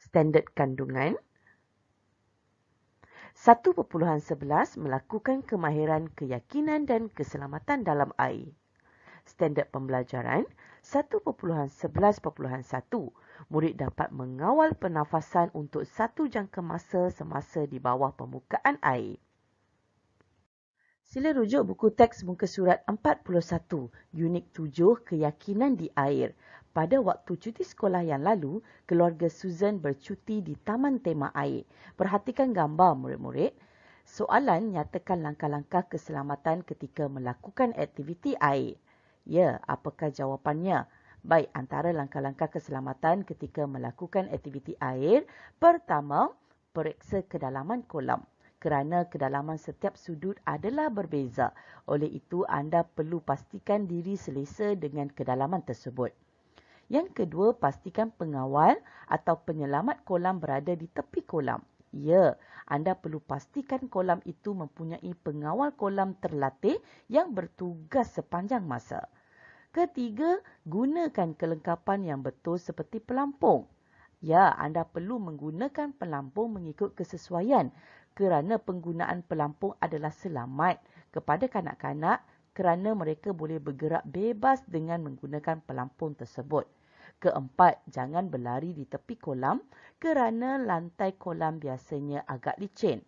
Standard kandungan. 1.11 melakukan kemahiran keyakinan dan keselamatan dalam air. Standard pembelajaran 1.11.1 murid dapat mengawal pernafasan untuk 1 jangka masa semasa di bawah permukaan air. Sila rujuk buku teks muka surat 41, Unit 7, Keyakinan di Air. Pada waktu cuti sekolah yang lalu, keluarga Susan bercuti di Taman Tema Air. Perhatikan gambar murid-murid. Soalan nyatakan langkah-langkah keselamatan ketika melakukan aktiviti air. Ya, apakah jawapannya? Baik, antara langkah-langkah keselamatan ketika melakukan aktiviti air, pertama, periksa kedalaman kolam. Kerana kedalaman setiap sudut adalah berbeza. Oleh itu, anda perlu pastikan diri selesa dengan kedalaman tersebut. Yang kedua, pastikan pengawal atau penyelamat kolam berada di tepi kolam. Ya, anda perlu pastikan kolam itu mempunyai pengawal kolam terlatih yang bertugas sepanjang masa. Ketiga, gunakan kelengkapan yang betul seperti pelampung. Ya, anda perlu menggunakan pelampung mengikut kesesuaian kerana penggunaan pelampung adalah selamat kepada kanak-kanak kerana mereka boleh bergerak bebas dengan menggunakan pelampung tersebut. Keempat, jangan berlari di tepi kolam kerana lantai kolam biasanya agak licin.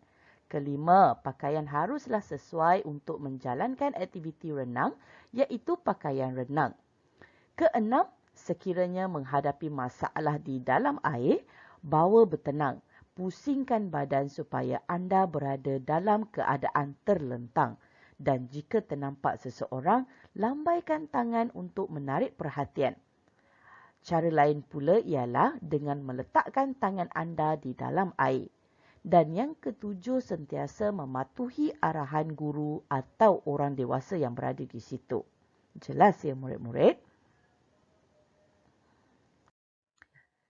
Kelima, pakaian haruslah sesuai untuk menjalankan aktiviti renang, iaitu pakaian renang. Keenam, sekiranya menghadapi masalah di dalam air, bawa bertenang. Pusingkan badan supaya anda berada dalam keadaan terlentang. Dan jika ternampak seseorang, lambaikan tangan untuk menarik perhatian. Cara lain pula ialah dengan meletakkan tangan anda di dalam air. Dan yang ketujuh, sentiasa mematuhi arahan guru atau orang dewasa yang berada di situ. Jelas ya murid-murid?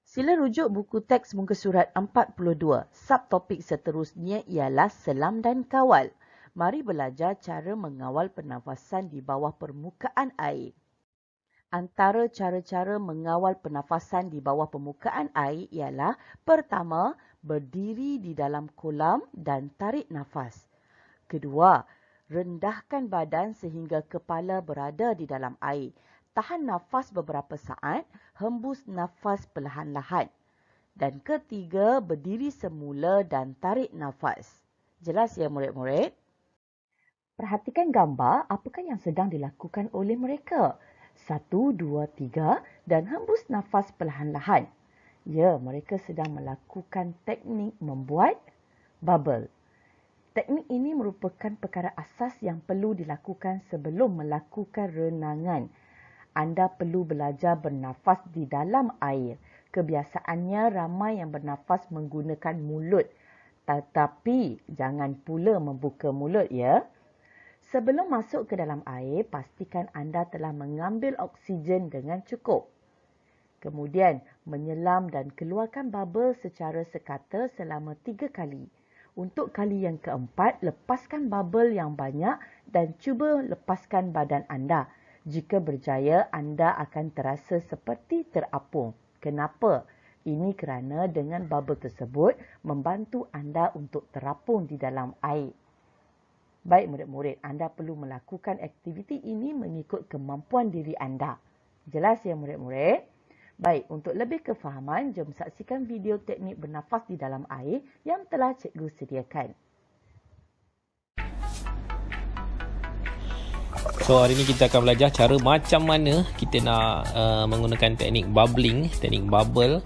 Sila rujuk buku teks muka surat 42. Subtopik seterusnya ialah selam dan kawal. Mari belajar cara mengawal pernafasan di bawah permukaan air. Antara cara-cara mengawal pernafasan di bawah permukaan air ialah pertama, berdiri di dalam kolam dan tarik nafas. Kedua, rendahkan badan sehingga kepala berada di dalam air. Tahan nafas beberapa saat, hembus nafas perlahan-lahan. Dan ketiga, berdiri semula dan tarik nafas. Jelas ya murid-murid? Perhatikan gambar apakah yang sedang dilakukan oleh mereka. 1, 2, 3 dan hembus nafas perlahan-lahan. Ya, mereka sedang melakukan teknik membuat bubble. Teknik ini merupakan perkara asas yang perlu dilakukan sebelum melakukan renangan. Anda perlu belajar bernafas di dalam air. Kebiasaannya ramai yang bernafas menggunakan mulut. Tetapi jangan pula membuka mulut ya. Sebelum masuk ke dalam air, pastikan anda telah mengambil oksigen dengan cukup. Kemudian, menyelam dan keluarkan bubble secara sekata selama 3 kali. Untuk kali yang keempat, lepaskan bubble yang banyak dan cuba lepaskan badan anda. Jika berjaya, anda akan terasa seperti terapung. Kenapa? Ini kerana dengan bubble tersebut membantu anda untuk terapung di dalam air. Baik murid-murid, anda perlu melakukan aktiviti ini mengikut kemampuan diri anda. Jelas ya murid-murid? Baik, untuk lebih kefahaman, jom saksikan video teknik bernafas di dalam air yang telah cikgu sediakan. So, hari ini kita akan belajar cara macam mana kita nak menggunakan teknik bubbling, teknik bubble.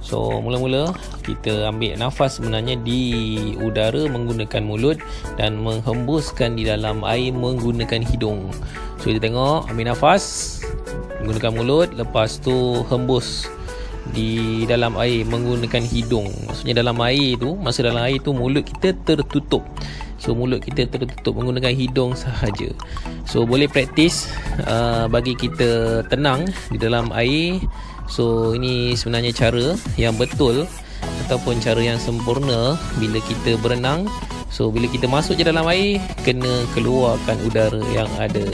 So, mula-mula kita ambil nafas sebenarnya di udara menggunakan mulut dan menghembuskan di dalam air menggunakan hidung. So, kita tengok, ambil nafas menggunakan mulut, lepas tu hembus di dalam air menggunakan hidung. Maksudnya dalam air tu, masa dalam air tu mulut kita tertutup. So, mulut kita tertutup menggunakan hidung sahaja. So, boleh praktis bagi kita tenang di dalam air. So, ini sebenarnya cara yang betul ataupun cara yang sempurna bila kita berenang. So, bila kita masuk je dalam air, kena keluarkan udara yang ada.